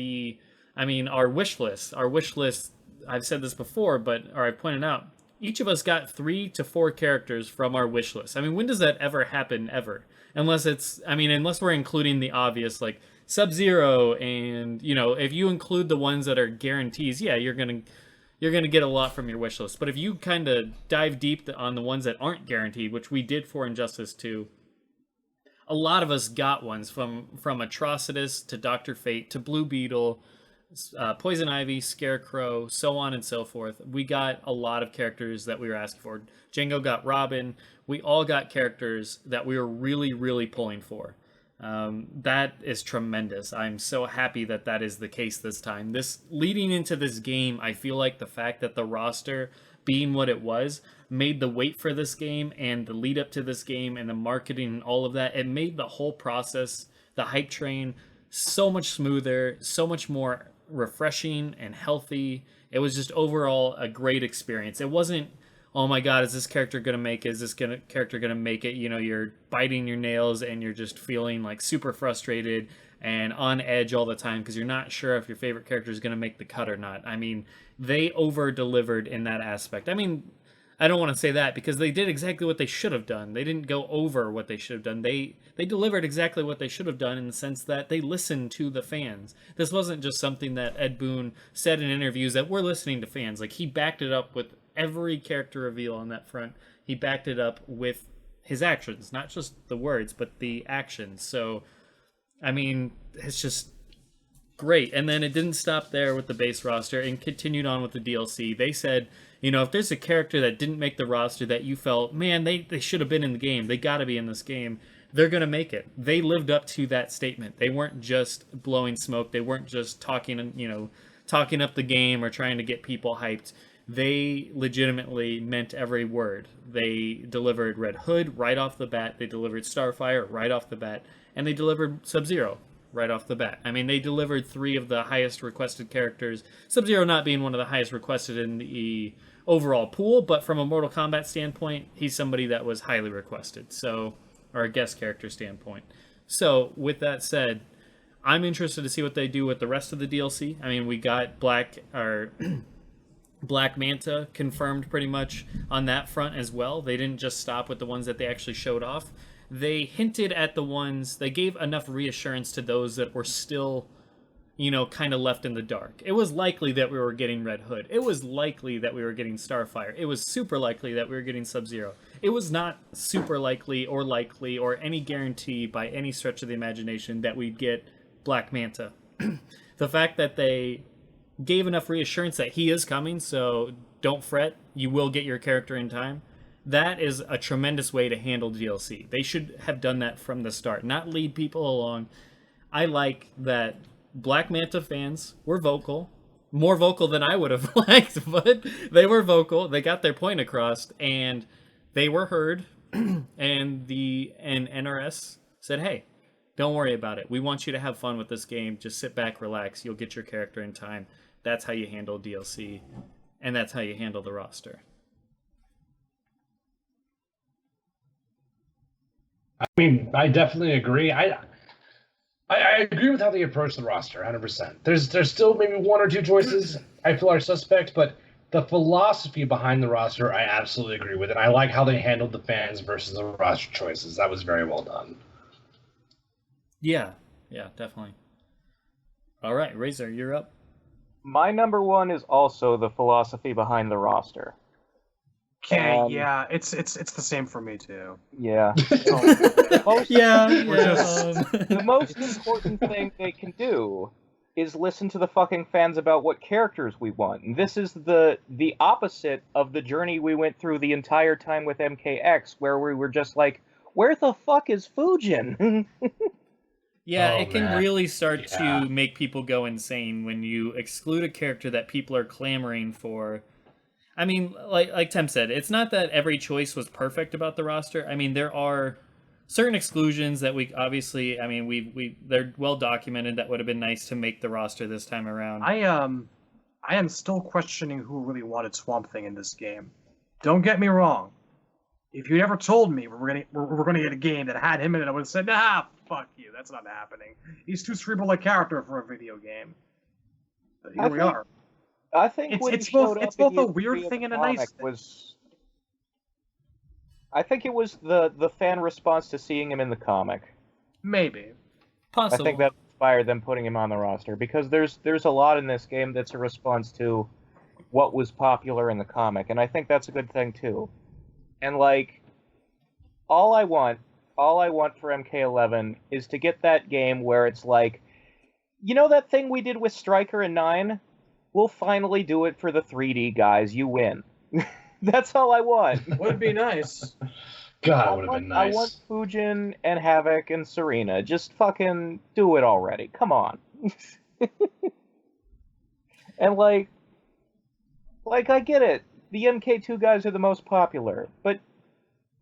our wish list. Our wish list, I've said this before, or I've pointed out, each of us got 3 to 4 characters from our wish list. I mean, when does that ever happen, ever? Unless we're including the obvious, like Sub-Zero, and, you know, if you include the ones that are guarantees, yeah, you're gonna get a lot from your wish list. But if you kind of dive deep on the ones that aren't guaranteed, which we did for Injustice 2, a lot of us got ones from Atrocitus to Dr. Fate to Blue Beetle, Poison Ivy, Scarecrow, so on and so forth. We got a lot of characters that we were asking for. Django got Robin. We all got characters that we were really, really pulling for. That is tremendous. I'm so happy that is the case this time. Leading into this game, I feel like the fact that the roster being what it was made the wait for this game and the lead up to this game and the marketing and all of that. It made the whole process, the hype train, so much smoother, so much more refreshing and healthy. It was just overall a great experience. It wasn't oh my god, is this character gonna make it? Is this character gonna make it? You know, you're biting your nails and you're just feeling like super frustrated and on edge all the time because you're not sure if your favorite character is gonna make the cut or not. I mean, they over-delivered in that aspect. I mean, I don't want to say that because they did exactly what they should have done. They didn't go over what they should have done. They delivered exactly what they should have done in the sense that they listened to the fans. This wasn't just something that Ed Boon said in interviews that we're listening to fans. Like, he backed it up with every character reveal on that front. He backed it up with his actions, not just the words, but the actions. So, I mean, it's just great. And then it didn't stop there with the base roster and continued on with the DLC. They said, you know, if there's a character that didn't make the roster that you felt, man, they should have been in the game, they got to be in this game, they're going to make it. They lived up to that statement. They weren't just blowing smoke. They weren't just talking up the game or trying to get people hyped. They legitimately meant every word. They delivered Red Hood right off the bat. They delivered Starfire right off the bat. And they delivered Sub-Zero right off the bat. I mean, they delivered 3 of the highest requested characters. Sub-Zero not being one of the highest requested in the overall pool, but from a Mortal Kombat standpoint, he's somebody that was highly requested. So, or a guest character standpoint. So, with that said, I'm interested to see what they do with the rest of the DLC. I mean, we got Black Manta confirmed pretty much on that front as well. They didn't just stop with the ones that they actually showed off. They hinted at the ones, they gave enough reassurance to those that were still, you know, kind of left in the dark. It was likely that we were getting Red Hood. It was likely that we were getting Starfire. It was super likely that we were getting Sub-Zero. It was not super likely or any guarantee by any stretch of the imagination that we'd get Black Manta. The fact that they gave enough reassurance that he is coming, so don't fret, you will get your character in time. That is a tremendous way to handle DLC. They should have done that from the start, not lead people along. I like that Black Manta fans were vocal, more vocal than I would have liked, but they were vocal. They got their point across, and they were heard. And NRS said, "Hey, don't worry about it. We want you to have fun with this game. Just sit back, relax. You'll get your character in time." That's how you handle DLC, and that's how you handle the roster. I mean, I definitely agree. I agree with how they approach the roster, 100%. There's still maybe 1 or 2 choices I feel are suspect, but the philosophy behind the roster, I absolutely agree with, and I like how they handled the fans versus the roster choices. That was very well done. Yeah, definitely. All right, Razor, you're up. My number 1 is also the philosophy behind the roster. Okay, yeah, it's the same for me too. Yeah. Oh, The most important thing they can do is listen to the fucking fans about what characters we want. And this is the opposite of the journey we went through the entire time with MKX, where we were just like, where the fuck is Fujin? Yeah, Oh, it can man. really start Yeah. to make people go insane when you exclude a character that people are clamoring for. I mean, like Tem said, it's not that every choice was perfect about the roster. I mean, there are certain exclusions that we obviously, I mean, they're well documented. That would have been nice to make the roster this time around. I am still questioning who really wanted Swamp Thing in this game. Don't get me wrong. If you ever told me we're gonna get a game that had him in it, I would have said, nah, fuck you, that's not happening. He's too cerebral a character for a video game. But here we are. I think It's both a weird thing and a nice thing. I think it was the fan response to seeing him in the comic. Maybe. Possible. I think that inspired them putting him on the roster, because there's a lot in this game that's a response to what was popular in the comic, and I think that's a good thing too. And like, all I want for MK11 is to get that game where it's like, you know that thing we did with Striker and 9? We'll finally do it for the 3D guys. You win. That's all I want. Would be nice. God, it would have been nice. I want Fujin and Havoc and Serena. Just fucking do it already. Come on. And like I get it. The MK2 guys are the most popular, but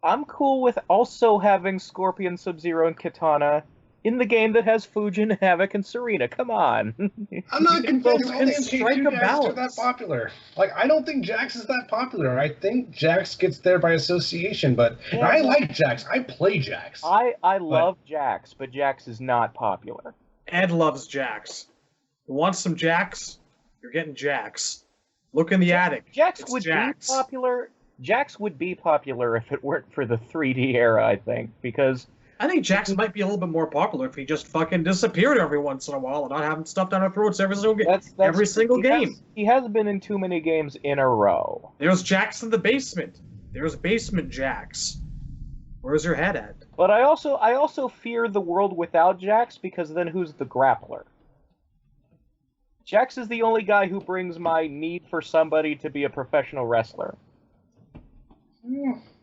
I'm cool with also having Scorpion, Sub-Zero, and Kitana in the game that has Fujin, Havoc, and Serena. Come on. I'm not convinced can all the strike MK2 a guys are that balance. popular. Like, I don't think Jax is that popular. I think Jax gets there by association, but and I like Jax. I play Jax. I love Jax, but Jax is not popular. Ed loves Jax. You want some Jax? You're getting Jax. Look in the attic. Jax It's would Jax. be popular. Jax would be popular if it weren't for the 3D era, I think, because I think Jax might be a little bit more popular if he just fucking disappeared every once in a while and not having stuff down our throats every single game. Every single game. He has been in too many games in a row. There's Jax in the basement. There's basement Jax. Where's your head at? But I also fear the world without Jax, because then who's the grappler? Jax is the only guy who brings my need for somebody to be a professional wrestler.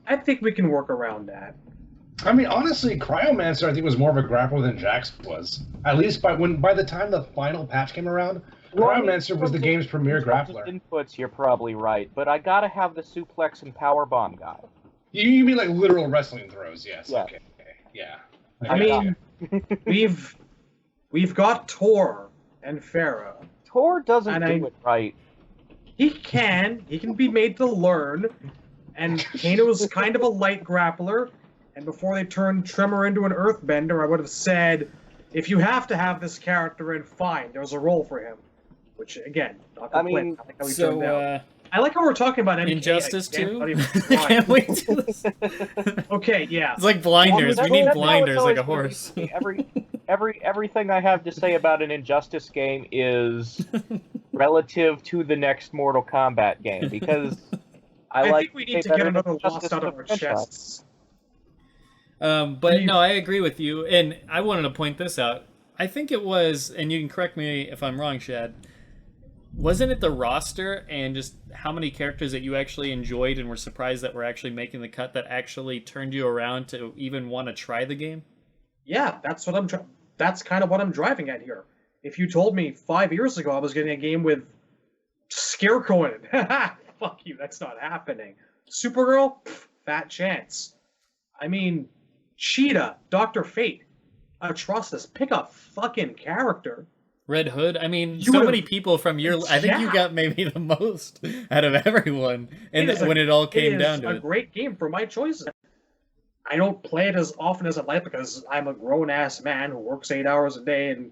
I think we can work around that. I mean, honestly, Cryomancer I think was more of a grappler than Jax was. At least by the time the final patch came around, Cryomancer was the game's premier grappler. Inputs, you're probably right, but I gotta have the suplex and powerbomb guy. You mean like literal wrestling throws? Yes. Yeah. Okay. Yeah. I mean, we've got Tor and Farah. Tor doesn't do it right. He can be made to learn, and Kano's kind of a light grappler. And before they turned Tremor into an earthbender, I would have said, if you have to have this character in, fine, there's a role for him. Which, again, not complaining. I like how he turned out. I like how we're talking about MK. Injustice 2? Can't wait to this. Okay, yeah. It's like blinders. We need blinders like a horse. Everything I have to say about an Injustice game is relative to the next Mortal Kombat game, because I think we need to get another Lost out of our chests. But no, I agree with you, and I wanted to point this out. I think it was, and you can correct me if I'm wrong, Shad, wasn't it the roster and just how many characters that you actually enjoyed and were surprised that were actually making the cut that actually turned you around to even want to try the game? Yeah, that's what that's kind of what I'm driving at here. If you told me 5 years ago I was getting a game with Scarecrow in it, fuck you, that's not happening. Supergirl, fat chance. I mean, Cheetah, Dr. Fate, Atrocitus, pick a fucking character. Red Hood, I mean, so many people from your... I think you got maybe the most out of everyone and when it all came down to it. It's a great game for my choices. I don't play it as often as I'd like because I'm a grown-ass man who works 8 hours a day, and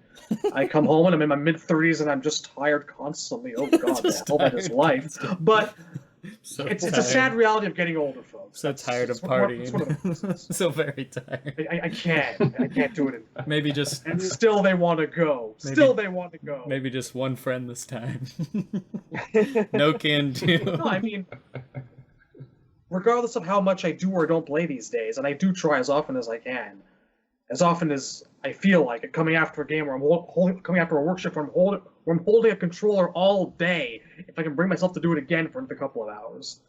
I come home and I'm in my mid-30s and I'm just tired constantly. Oh, God, the hell that is life. But it's a sad reality of getting older, folks. So tired of partying. So very tired. I can't do it. Maybe just... And still they want to go. They want to go. Maybe just one friend this time. No can do. No, I mean... Regardless of how much I do or don't play these days, and I do try as often as I can, as often as I feel like it, coming after a game where I'm coming after a workshop where I'm holding a controller all day, if I can bring myself to do it again for another couple of hours.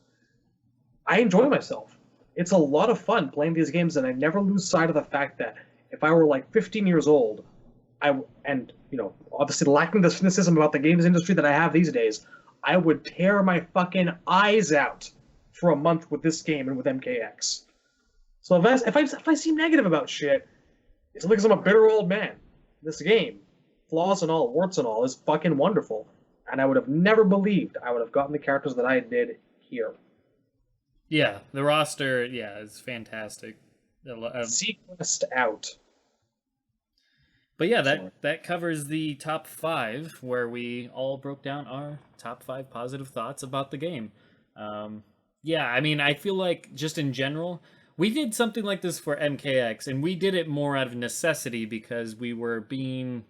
I enjoy myself. It's a lot of fun playing these games, and I never lose sight of the fact that if I were like 15 years old, obviously lacking the cynicism about the games industry that I have these days, I would tear my fucking eyes out for a month with this game and with MKX. So if I seem negative about shit, it's because I'm a bitter old man. This game, flaws and all, warts and all, is fucking wonderful. And I would have never believed I would have gotten the characters that I did here. Yeah, the roster, is fantastic. Sequenced out. But yeah, that covers the top 5, where we all broke down our top 5 positive thoughts about the game. Yeah, I mean, I feel like just in general, we did something like this for MKX, and we did it more out of necessity because we were being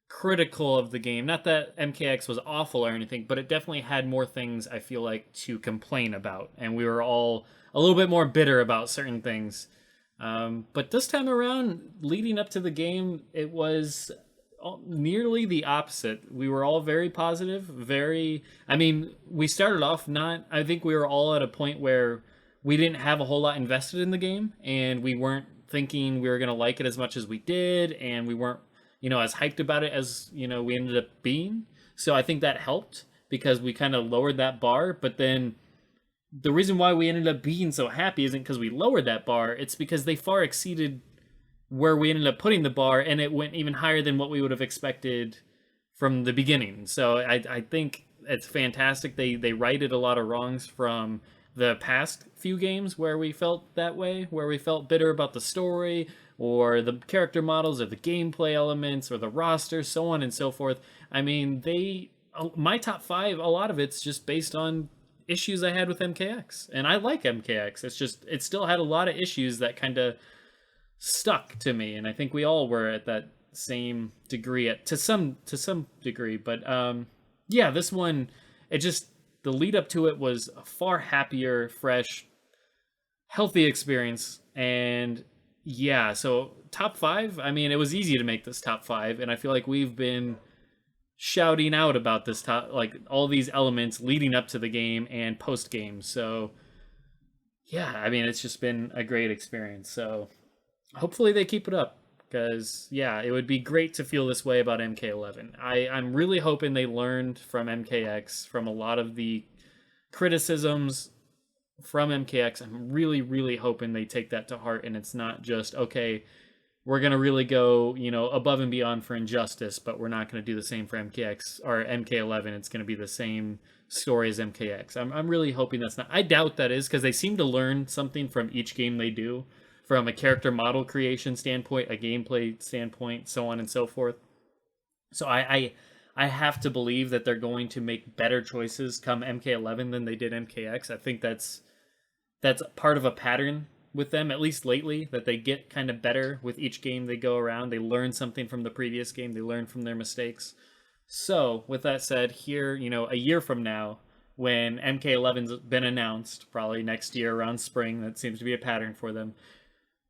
critical of the game. Not that MKX was awful or anything, but it definitely had more things, I feel like, to complain about, and we were all a little bit more bitter about certain things. But this time around, leading up to the game, it was nearly the opposite. We were all very positive, we started off I think we were all at a point where we didn't have a whole lot invested in the game, and we weren't thinking we were going to like it as much as we did, and we weren't, as hyped about it as, we ended up being. So I think that helped because we kind of lowered that bar, but then the reason why we ended up being so happy isn't because we lowered that bar, it's because they far exceeded where we ended up putting the bar, and it went even higher than what we would have expected from the beginning. So I think it's fantastic. They righted a lot of wrongs from the past few games where we felt that way, where we felt bitter about the story or the character models or the gameplay elements or the roster, so on and so forth. I mean, my top 5, a lot of it's just based on issues I had with MKX, and I like MKX. It's just, it still had a lot of issues that kind of stuck to me, and I think we all were at that same degree to some degree. But yeah, this one, it just, the lead up to it was a far happier, fresh, healthy experience. And yeah, so top 5, I mean, it was easy to make this top 5, and I feel like we've been shouting out about this top, like all these elements leading up to the game and post game. So yeah, I mean, it's just been a great experience. So hopefully they keep it up, because yeah, it would be great to feel this way about MK11. I'm really hoping they learned from MKX, from a lot of the criticisms from MKX. I'm really, really hoping they take that to heart, and it's not just, okay, we're going to really go, above and beyond for Injustice, but we're not going to do the same for MKX or MK11. It's going to be the same story as MKX. I'm really hoping that's not. I doubt that is, because they seem to learn something from each game they do, from a character model creation standpoint, a gameplay standpoint, so on and so forth. So I have to believe that they're going to make better choices come MK11 than they did MKX. I think that's part of a pattern with them, at least lately, that they get kind of better with each game they go around. They learn something from the previous game. They learn from their mistakes. So with that said, here, a year from now, when MK11's been announced, probably next year around spring, that seems to be a pattern for them,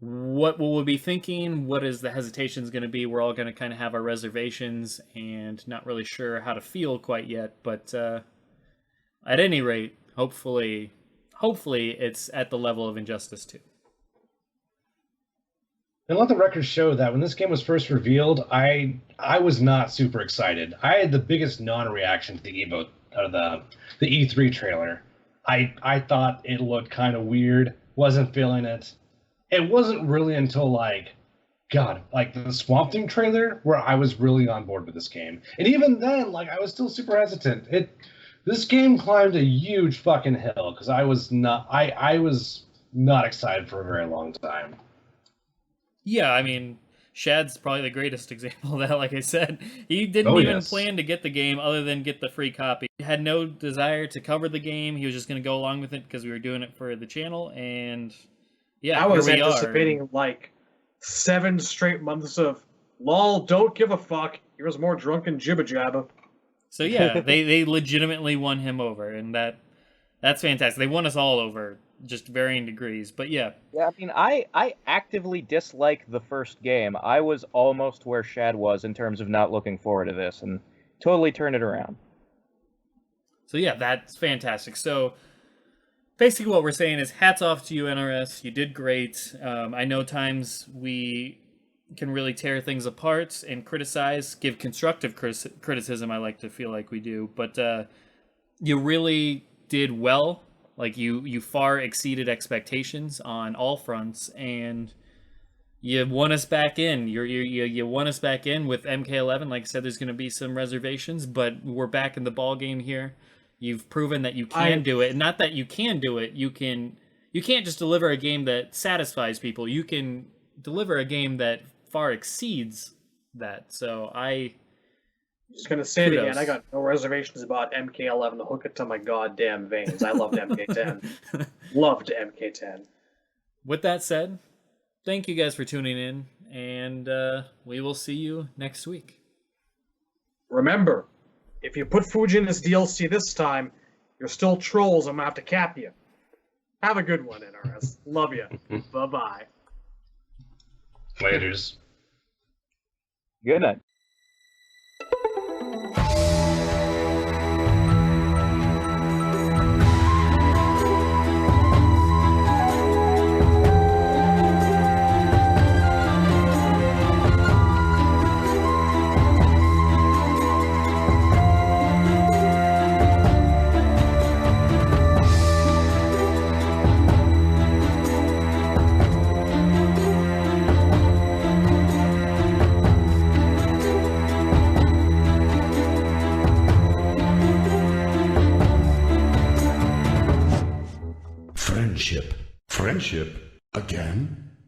what will we be thinking? What is the hesitations going to be? We're all going to kind of have our reservations and not really sure how to feel quite yet. But at any rate, hopefully it's at the level of Injustice 2. And let the record show that when this game was first revealed, I was not super excited. I had the biggest non-reaction to the E3 trailer. I thought it looked kind of weird, wasn't feeling it. It wasn't really until the Swamp Thing trailer where I was really on board with this game. And even then, I was still super hesitant. This game climbed a huge fucking hill because I was not excited for a very long time. Yeah, I mean, Shad's probably the greatest example of that. Like I said, he didn't even plan to get the game other than get the free copy. He had no desire to cover the game. He was just going to go along with it because we were doing it for the channel. And yeah, I was here we anticipating 7 straight months of lol, don't give a fuck. Here's more drunken jibba jabba. So yeah, they legitimately won him over, and that's fantastic. They won us all over, just varying degrees. But yeah. Yeah, I mean, I actively dislike the first game. I was almost where Shad was in terms of not looking forward to this, and totally turned it around. So yeah, that's fantastic. So basically what we're saying is hats off to you, NRS. You did great. I know times we can really tear things apart and criticize, give constructive criticism, I like to feel like we do. But you really did well. You far exceeded expectations on all fronts, and you won us back in. You won us back in with MK11. Like I said, there's going to be some reservations, but we're back in the ball game here. You've proven that you can do it. Not that you can do it. You can't just deliver a game that satisfies people. You can deliver a game that far exceeds that. So I'm just gonna say it again. I got no reservations about MK11 to hook it to my goddamn veins. I loved MK10. Loved MK10. With that said, thank you guys for tuning in, and we will see you next week. Remember, if you put Fuji in this DLC this time, you're still trolls. I'm gonna have to cap you. Have a good one, NRS. Love you. Bye-bye. Laters. Good night. ship again?